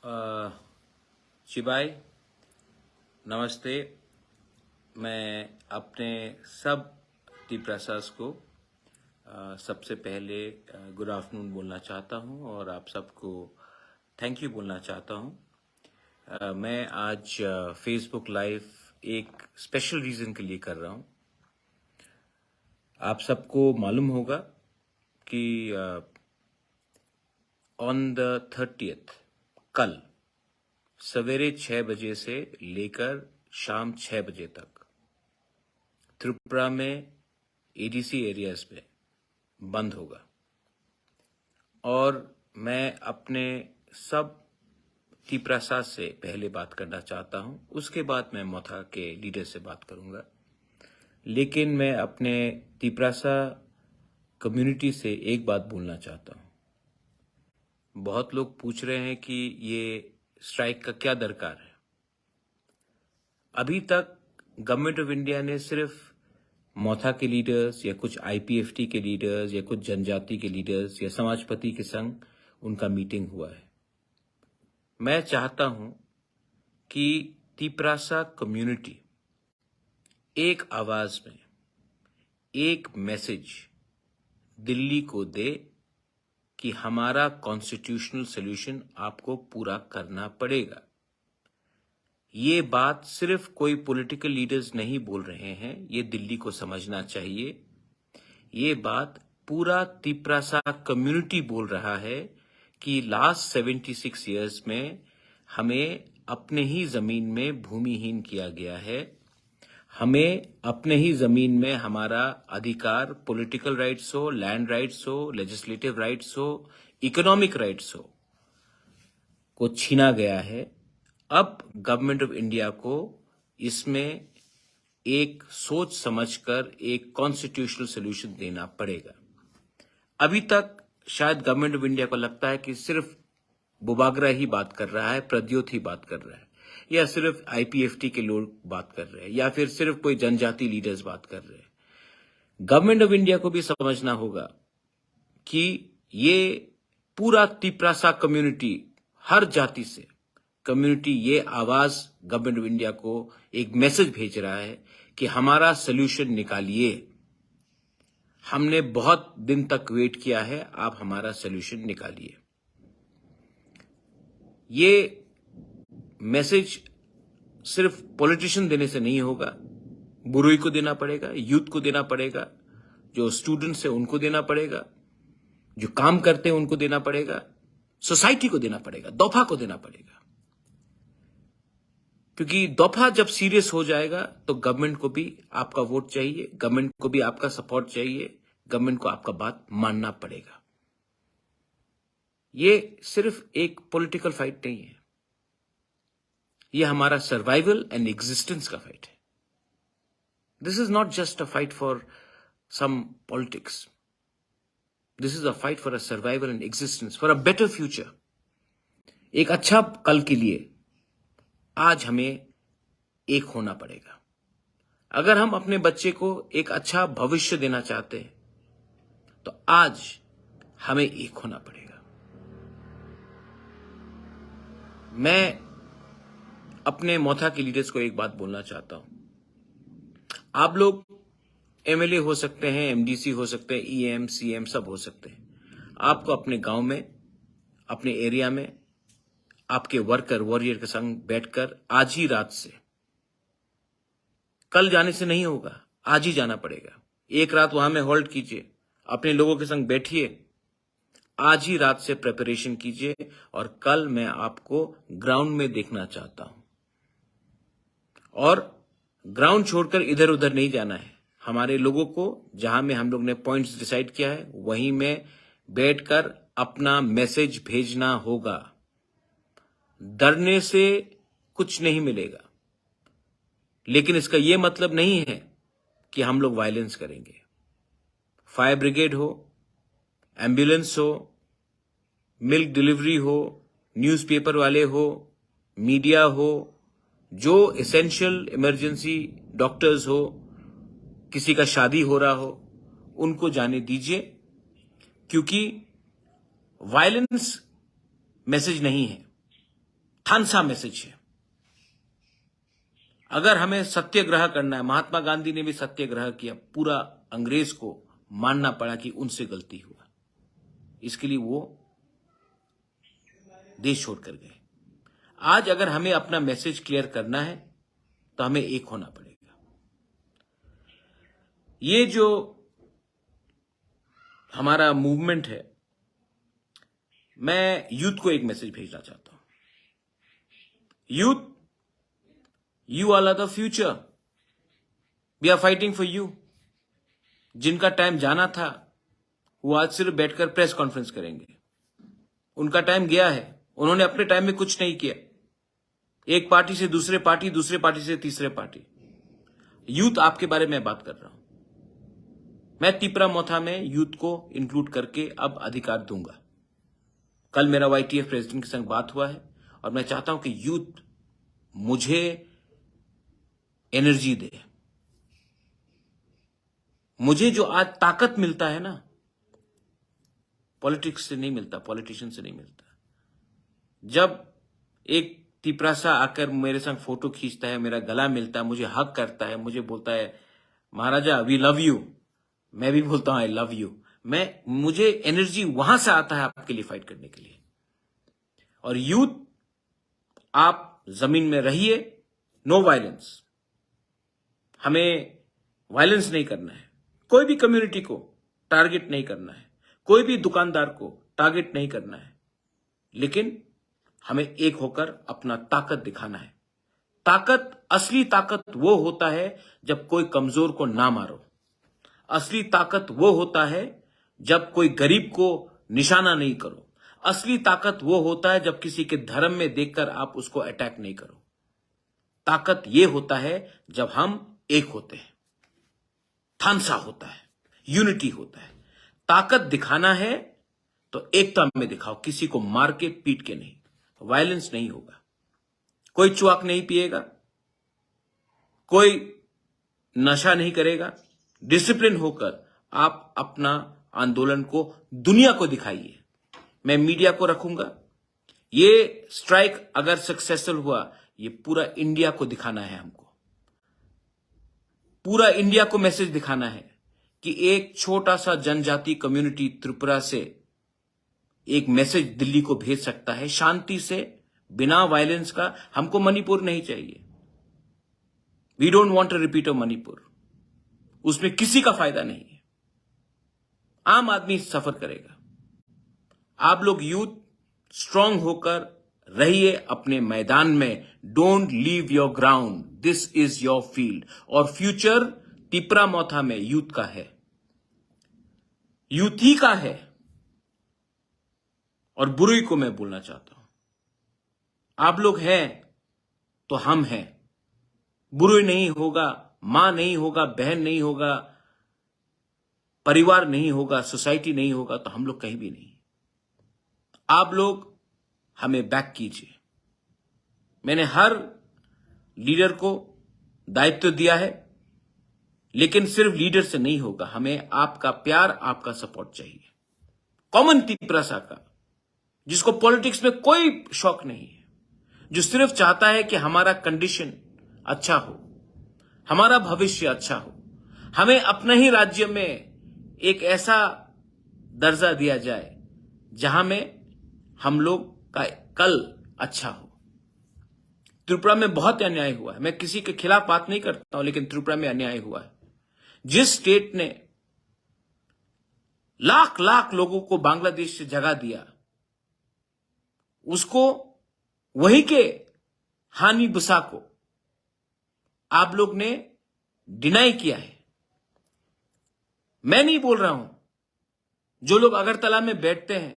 शिवाय नमस्ते। मैं अपने सब टीप्रसास को सबसे पहले गुड आफ्टरनून बोलना चाहता हूं और आप सबको थैंक यू बोलना चाहता हूं। मैं आज फेसबुक लाइव एक स्पेशल रीज़न के लिए कर रहा हूं। आप सबको मालूम होगा कि ऑन द 30th कल सवेरे 6 बजे से लेकर शाम 6 बजे तक त्रिपुरा में एडीसी एरियाज में बंद होगा और मैं अपने सब टीप्रसास से पहले बात करना चाहता हूं, उसके बाद मैं मोथा के लीडर से बात करूंगा। लेकिन मैं अपने टीप्रसा कम्युनिटी से एक बात बोलना चाहता हूं। बहुत लोग पूछ रहे हैं कि ये स्ट्राइक का क्या दरकार है। अभी तक गवर्नमेंट ऑफ इंडिया ने सिर्फ मोथा के लीडर्स या कुछ आईपीएफटी के लीडर्स या कुछ जनजाति के लीडर्स या समाजपति के संग उनका मीटिंग हुआ है। मैं चाहता हूं कि टीप्रसा कम्युनिटी एक आवाज में एक मैसेज दिल्ली को दे कि हमारा कॉन्स्टिट्यूशनल सॉल्यूशन आपको पूरा करना पड़ेगा। ये बात सिर्फ कोई पॉलिटिकल लीडर्स नहीं बोल रहे हैं, ये दिल्ली को समझना चाहिए। ये बात पूरा टीप्रसा कम्युनिटी बोल रहा है कि लास्ट 76 इयर्स में हमें अपने ही जमीन में भूमिहीन किया गया है। हमें अपने ही जमीन में हमारा अधिकार, पॉलिटिकल राइट्स हो, लैंड राइट्स हो, लेजिस्लेटिव राइट्स हो, इकोनॉमिक राइट्स हो, को छीना गया है। अब गवर्नमेंट ऑफ इंडिया को इसमें एक सोच समझकर एक कॉन्स्टिट्यूशनल सॉल्यूशन देना पड़ेगा। अभी तक शायद गवर्नमेंट ऑफ इंडिया को लगता है कि सिर्फ बुबागरा ही बात कर रहा है, प्रद्योत ही बात कर रहा है, या सिर्फ आईपीएफटी के लोग बात कर रहे हैं, या फिर सिर्फ कोई जनजाति लीडर्स बात कर रहे हैं। गवर्नमेंट ऑफ इंडिया को भी समझना होगा कि ये पूरा टीप्रसा कम्युनिटी, हर जाति से कम्युनिटी, ये आवाज गवर्नमेंट ऑफ इंडिया को एक मैसेज भेज रहा है कि हमारा सोल्यूशन निकालिए। हमने बहुत दिन तक वेट किया है, आप हमारा सोल्यूशन निकालिए। ये मैसेज सिर्फ पॉलिटिशियन देने से नहीं होगा, बुरुई को देना पड़ेगा, यूथ को देना पड़ेगा, जो स्टूडेंट्स है उनको देना पड़ेगा, जो काम करते हैं उनको देना पड़ेगा, सोसाइटी को देना पड़ेगा, दफा को देना पड़ेगा। क्योंकि दफा जब सीरियस हो जाएगा तो गवर्नमेंट को भी आपका वोट चाहिए, गवर्नमेंट को भी आपका सपोर्ट चाहिए, गवर्नमेंट को आपका बात मानना पड़ेगा। ये सिर्फ एक पॉलिटिकल फाइट नहीं है, ये हमारा सर्वाइवल एंड एग्जिस्टेंस का फाइट है। This is not just a fight for some politics, this is a fight for a survival and existence, for a better future. एक अच्छा कल के लिए आज हमें एक होना पड़ेगा। अगर हम अपने बच्चे को एक अच्छा भविष्य देना चाहते हैं तो आज हमें एक होना पड़ेगा। मैं अपने मोथा के लीडर्स को एक बात बोलना चाहता हूं। आप लोग एमएलए हो सकते हैं, एमडीसी हो सकते हैं, ईएम, सीएम सब हो सकते हैं। आपको अपने गांव में, अपने एरिया में आपके वर्कर वॉरियर के संग बैठकर आज ही रात से, कल जाने से नहीं होगा, आज ही जाना पड़ेगा। एक रात वहां में होल्ड कीजिए, अपने लोगों के संग बैठिए, आज ही रात से प्रिपरेशन कीजिए और कल मैं आपको ग्राउंड में देखना चाहता हूं। और ग्राउंड छोड़कर इधर उधर नहीं जाना है। हमारे लोगों को जहां में हम लोग ने पॉइंट्स डिसाइड किया है वहीं में बैठकर अपना मैसेज भेजना होगा। डरने से कुछ नहीं मिलेगा, लेकिन इसका यह मतलब नहीं है कि हम लोग वायलेंस करेंगे। फायर ब्रिगेड हो, एम्बुलेंस हो, मिल्क डिलीवरी हो, न्यूज़पेपर वाले हो, मीडिया हो, जो एसेंशियल इमरजेंसी डॉक्टर्स हो, किसी का शादी हो रहा हो, उनको जाने दीजिए। क्योंकि वायलेंस मैसेज नहीं है, थानसा मैसेज है। अगर हमें सत्याग्रह करना है, महात्मा गांधी ने भी सत्याग्रह किया, पूरा अंग्रेज को मानना पड़ा कि उनसे गलती हुआ, इसके लिए वो देश छोड़कर गए। आज अगर हमें अपना मैसेज क्लियर करना है तो हमें एक होना पड़ेगा। ये जो हमारा मूवमेंट है, मैं यूथ को एक मैसेज भेजना चाहता हूं। Youth, you all are the future, we are fighting for you. जिनका टाइम जाना था वो आज सिर्फ बैठकर प्रेस कॉन्फ्रेंस करेंगे, उनका टाइम गया है। उन्होंने अपने टाइम में कुछ नहीं किया, एक पार्टी से दूसरे पार्टी, दूसरे पार्टी से तीसरे पार्टी। यूथ आपके बारे में बात कर रहा हूं। मैं तिपरा मोथा में यूथ को इंक्लूड करके अब अधिकार दूंगा। कल मेरा YTF प्रेसिडेंट के संग बात हुआ है और मैं चाहता हूं कि यूथ मुझे एनर्जी दे। मुझे जो आज ताकत मिलता है ना, पॉलिटिक्स से नहीं मिलता, पॉलिटिशियन से नहीं मिलता। जब एक तिपरासा आकर मेरे संग फोटो खींचता है, मेरा गला मिलता है, मुझे हक करता है, मुझे बोलता है महाराजा वी लव यू, मैं भी बोलता हूं आई लव यू। मुझे एनर्जी वहां से आता है आपके लिए फाइट करने के लिए। और यूथ, आप जमीन में रहिए, नो वायलेंस। हमें वायलेंस नहीं करना है, कोई भी कम्युनिटी को टारगेट नहीं करना है, कोई भी दुकानदार को टारगेट नहीं करना है, लेकिन हमें एक होकर अपना ताकत दिखाना है। ताकत, असली ताकत वो होता है जब कोई कमजोर को ना मारो। असली ताकत वो होता है जब कोई गरीब को निशाना नहीं करो। असली ताकत वो होता है जब किसी के धर्म में देखकर आप उसको अटैक नहीं करो। ताकत ये होता है जब हम एक होते हैं, थानसा होता है, यूनिटी होता है। ताकत दिखाना है तो एकता में दिखाओ, किसी को मार के पीट के नहीं। वायलेंस नहीं होगा, कोई चुआक नहीं पिएगा, कोई नशा नहीं करेगा। डिसिप्लिन होकर आप अपना आंदोलन को दुनिया को दिखाइए। मैं मीडिया को रखूंगा। ये स्ट्राइक अगर सक्सेसफुल हुआ, ये पूरा इंडिया को दिखाना है। हमको पूरा इंडिया को मैसेज दिखाना है कि एक छोटा सा जनजाति कम्युनिटी त्रिपुरा से एक मैसेज दिल्ली को भेज सकता है, शांति से, बिना वायलेंस का। हमको मणिपुर नहीं चाहिए। We don't want a repeat of Manipur. उसमें किसी का फायदा नहीं है, आम आदमी सफर करेगा। आप लोग यूथ स्ट्रांग होकर रहिए अपने मैदान में। Don't leave your ground, this is your field. और फ्यूचर तिपरा मोथा में यूथ का है, यूथ ही का है। और बुरुई को मैं बोलना चाहता हूं, आप लोग हैं तो हम हैं। बुरुई नहीं होगा, मां नहीं होगा, बहन नहीं होगा, परिवार नहीं होगा, सोसाइटी नहीं होगा, तो हम लोग कहीं भी नहीं। आप लोग हमें बैक कीजिए। मैंने हर लीडर को दायित्व दिया है, लेकिन सिर्फ लीडर से नहीं होगा। हमें आपका प्यार, आपका सपोर्ट चाहिए। कॉमन तिपरासा का, जिसको पॉलिटिक्स में कोई शौक नहीं है, जो सिर्फ चाहता है कि हमारा कंडीशन अच्छा हो, हमारा भविष्य अच्छा हो, हमें अपने ही राज्य में एक ऐसा दर्जा दिया जाए जहां में हम लोग का कल अच्छा हो। त्रिपुरा में बहुत अन्याय हुआ है। मैं किसी के खिलाफ बात नहीं करता हूं, लेकिन त्रिपुरा में अन्याय हुआ है। जिस स्टेट ने लाख लाख लोगों को बांग्लादेश से जगा दिया, उसको, वही के हानि बुसा को आप लोग ने डिनाई किया है। मैं नहीं बोल रहा हूं। जो लोग अगरतला में बैठते हैं,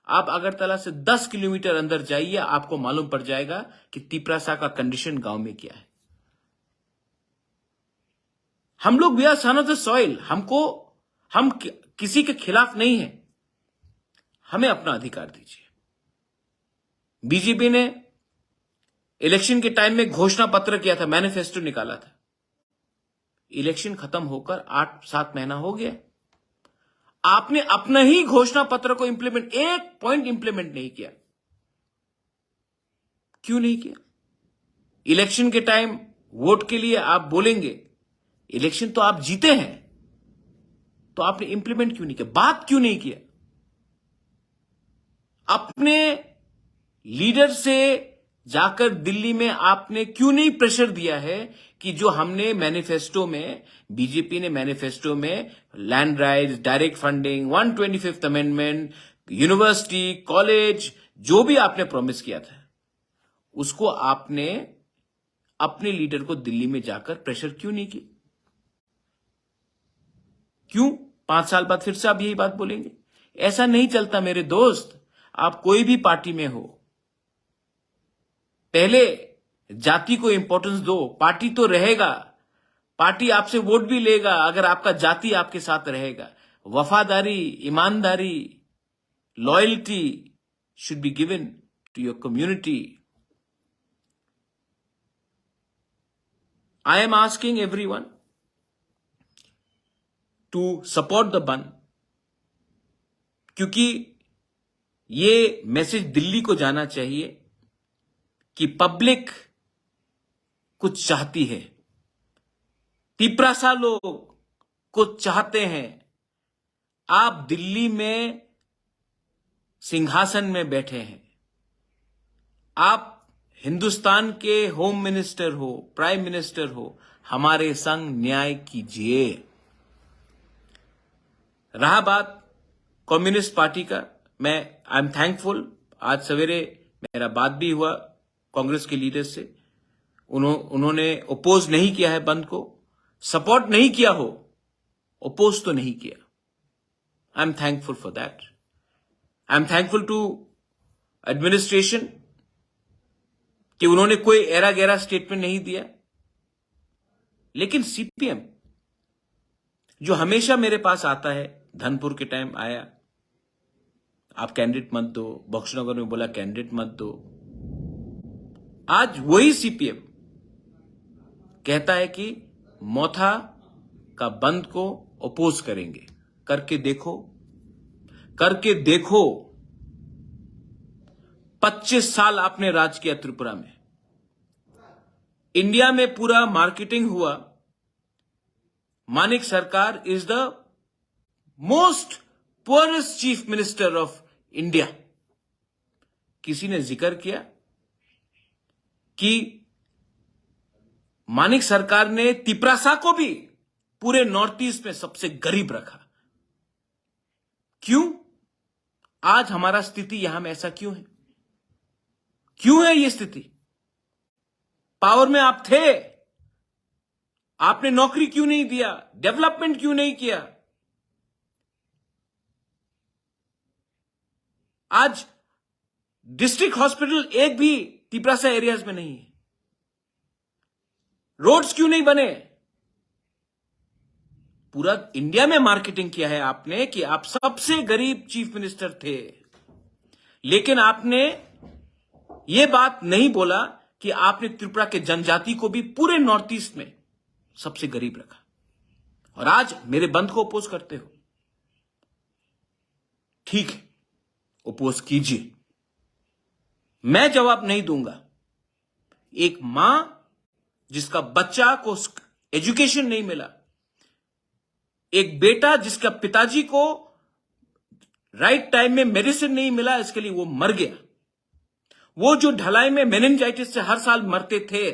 आप अगरतला से 10 किलोमीटर अंदर जाइए, आपको मालूम पड़ जाएगा कि तिपरासा का कंडीशन गांव में क्या है। हम लोग we are son of the soil. हम किसी के खिलाफ नहीं है। हमें अपना अधिकार दीजिए। बीजेपी ने इलेक्शन के टाइम में घोषणा पत्र किया था, मैनिफेस्टो निकाला था। इलेक्शन खत्म होकर 8-7 महीना हो गया, आपने अपना ही घोषणा पत्र को इंप्लीमेंट, एक पॉइंट इंप्लीमेंट नहीं किया। क्यों नहीं किया? इलेक्शन के टाइम वोट के लिए आप बोलेंगे, इलेक्शन तो आप जीते हैं, तो आपने इंप्लीमेंट क्यों नहीं किया? बात क्यों नहीं किया? अपने लीडर से जाकर दिल्ली में आपने क्यों नहीं प्रेशर दिया है कि जो हमने मैनिफेस्टो में, बीजेपी ने मैनिफेस्टो में land rights, direct funding, 125th amendment, university, college, जो भी आपने प्रॉमिस किया था, उसको आपने अपने लीडर को दिल्ली में जाकर प्रेशर क्यों नहीं किया? क्यों 5 साल बाद फिर से आप यही बात बोलेंगे? ऐसा नहीं चलता मेरे दोस्त। आप कोई भी पार्टी में हो, पहले जाति को इंपॉर्टेंस दो। पार्टी तो रहेगा, पार्टी आपसे वोट भी लेगा अगर आपका जाति आपके साथ रहेगा। वफादारी, ईमानदारी, loyalty should be given to your community. I am asking everyone to support the बंद, क्योंकि ये मैसेज दिल्ली को जाना चाहिए कि पब्लिक कुछ चाहती है, तिपरासा लोग कुछ चाहते हैं। आप दिल्ली में सिंहासन में बैठे हैं, आप हिंदुस्तान के होम मिनिस्टर हो, प्राइम मिनिस्टर हो, हमारे संग न्याय कीजिए। रहा बात कम्युनिस्ट पार्टी का, आई एम थैंकफुल। आज सवेरे मेरा बात भी हुआ कांग्रेस के लीडर से, उन्होंने ओपोज नहीं किया है बंद को, सपोर्ट नहीं किया हो, ओपोज तो नहीं किया। I am thankful for that. I am thankful to administration कि उन्होंने कोई एरा गैरा स्टेटमेंट नहीं दिया। लेकिन सीपीएम जो हमेशा मेरे पास आता है, धनपुर के टाइम आया, आप कैंडिडेट मत दो, बख्शनगर में बोला कैंडिडेट मत दो। आज वही सीपीएम कहता है कि मोथा का बंद को अपोज करेंगे। करके देखो, करके देखो। 25 साल आपने राज किया त्रिपुरा में, इंडिया में पूरा मार्केटिंग हुआ। मानिक सरकार is the most poorest chief minister of India. किसी ने जिक्र किया कि मानिक सरकार ने तिपरासा को भी पूरे नॉर्थ ईस्ट में सबसे गरीब रखा। क्यों? आज हमारा स्थिति यहां में ऐसा क्यों है? क्यों है ये स्थिति? पावर में आप थे, आपने नौकरी क्यों नहीं दिया? डेवलपमेंट क्यों नहीं किया? आज डिस्ट्रिक्ट हॉस्पिटल एक भी तिपरासा एरियाज में नहीं है। रोड्स क्यों नहीं बने? पूरा इंडिया में मार्केटिंग किया है आपने कि आप सबसे गरीब चीफ मिनिस्टर थे, लेकिन आपने यह बात नहीं बोला कि आपने त्रिपुरा के जनजाति को भी पूरे नॉर्थ ईस्ट में सबसे गरीब रखा। और आज मेरे बंद को अपोज करते हो। ठीक है, अपोज कीजिए, मैं जवाब नहीं दूंगा। एक मां जिसका बच्चा को एजुकेशन नहीं मिला, एक बेटा जिसका पिताजी को राइट टाइम में मेडिसिन नहीं मिला, इसके लिए वो मर गया। वो जो ढलाई में मेनिंजाइटिस से हर साल मरते थे,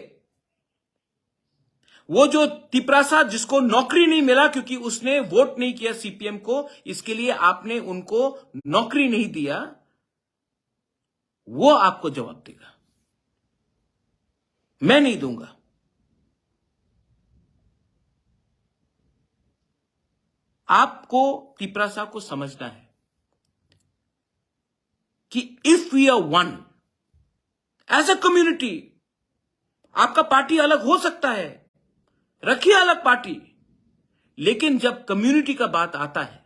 वो जो तिपरासा जिसको नौकरी नहीं मिला क्योंकि उसने वोट नहीं किया सीपीएम को, इसके लिए आपने उनको नौकरी नहीं दिया, वो आपको जवाब देगा। मैं नहीं दूंगा। आपको तिपरासा को समझना है कि if we are one as a community, आपका पार्टी अलग हो सकता है, रखिए अलग पार्टी, लेकिन जब कम्युनिटी का बात आता है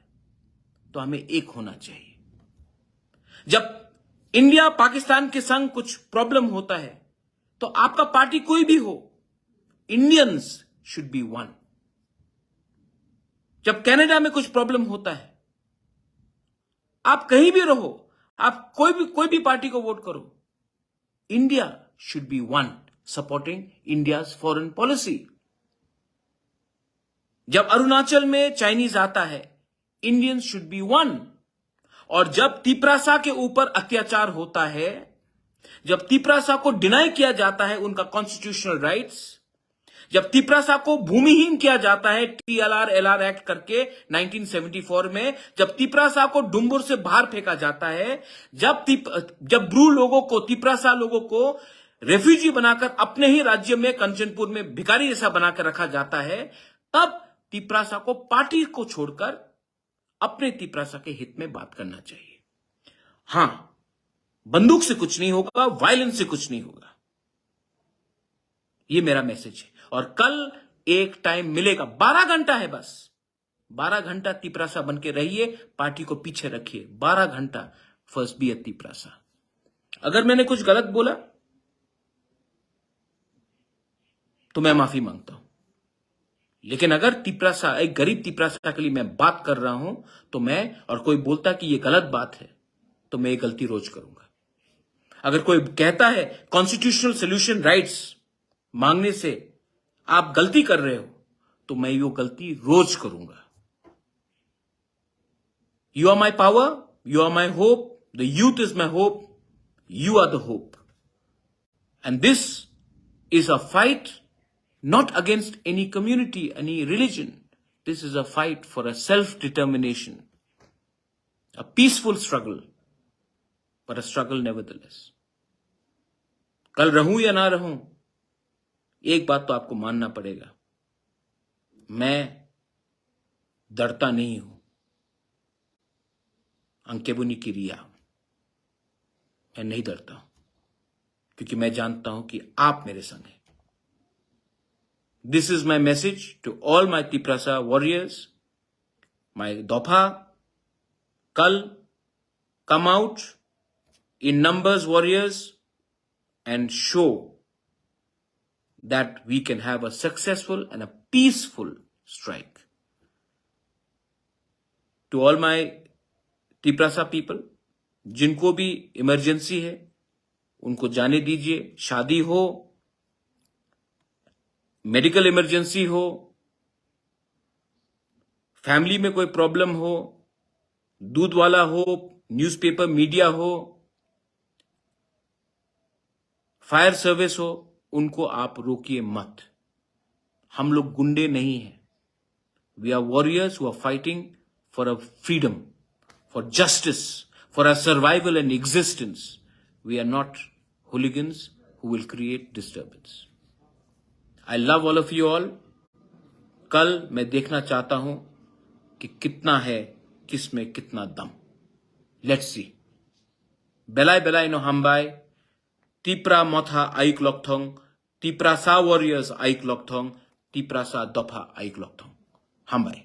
तो हमें एक होना चाहिए। जब इंडिया पाकिस्तान के संग कुछ प्रॉब्लम होता है तो आपका पार्टी कोई भी हो, इंडियंस शुड बी वन। जब कनाडा में कुछ प्रॉब्लम होता है, आप कहीं भी रहो, आप कोई भी पार्टी को वोट करो, India should be one, supporting India's foreign policy. जब अरुणाचल में चाइनीज आता है, इंडियंस शुड बी वन. और जब तिपरासा के ऊपर अत्याचार होता है, जब तिपरासा को डिनाई किया जाता है उनका कॉन्स्टिट्यूशनल राइट्स, जब तिपरासा को भूमिहीन किया जाता है TLR-LR एक्ट करके 1974 में, जब तिपरासा को डुम्बुर से बाहर फेंका जाता है, जब ब्रू लोगों को, तिपरासा लोगों को रेफ्यूजी बनाकर अपने ही राज्य में कंचनपुर में भिखारी जैसा बनाकर रखा जाता है, तब तिपरासा को पार्टी को छोड़कर अपने तिपरासा के हित में बात करना चाहिए. हां, बंदूक से कुछ नहीं होगा, वायलेंस से कुछ नहीं होगा. यह मेरा मैसेज है. और कल एक टाइम मिलेगा, 12 घंटा है बस, 12 घंटा तिपरासा बन के रहिए, पार्टी को पीछे रखिए. 12 घंटा फर्स्ट बी ए तिपरासा. अगर मैंने कुछ गलत बोला तो मैं माफी मांगता हूं. लेकिन अगर तिपरासा, एक गरीब तिपरासा के लिए मैं बात कर रहा हूं, तो मैं, और कोई बोलता कि यह गलत बात है, तो मैं ये गलती रोज करूंगा. अगर कोई कहता है कॉन्स्टिट्यूशनल सोल्यूशन राइट्स मांगने से आप गलती कर रहे हो, तो मैं वो गलती रोज करूंगा. You are my power, you are my hope, the youth is my hope, you are the hope. And this is a fight not against any community, any religion. This is a fight for a self-determination, a peaceful struggle, but a struggle nevertheless. कल रहूं या ना रहूं, एक बात तो आपको मानना पड़ेगा, मैं डरता नहीं हूं. अंकेबुनी की रिया, मैं नहीं डरता हूं, क्योंकि मैं जानता हूं कि आप मेरे संग हैं. This is my message to all my Tiprasa warriors, my Dopha. Kal, come out in numbers, warriors, and show that we can have a successful and a peaceful strike. To all my Tiprasa people, जिनको भी emergency है, उनको जाने दीजिए. शादी हो, medical emergency हो, family में कोई प्रॉब्लम हो, दूध वाला हो, न्यूज़पेपर मीडिया हो, फायर सर्विस हो, उनको आप रोकिए मत. हम लोग गुंडे नहीं हैं. We are warriors who are fighting for a freedom, for justice, for a survival and existence. We are not hooligans who will create disturbance. I love all of you all. कल मैं देखना चाहता हूं कि कितना है, किस में कितना दम. Let's see. Belai no hambai. Tipra motha aik lokthong. Tiprasa warriors aik lokthong. Tiprasa dopha aik lokthong. Hambai.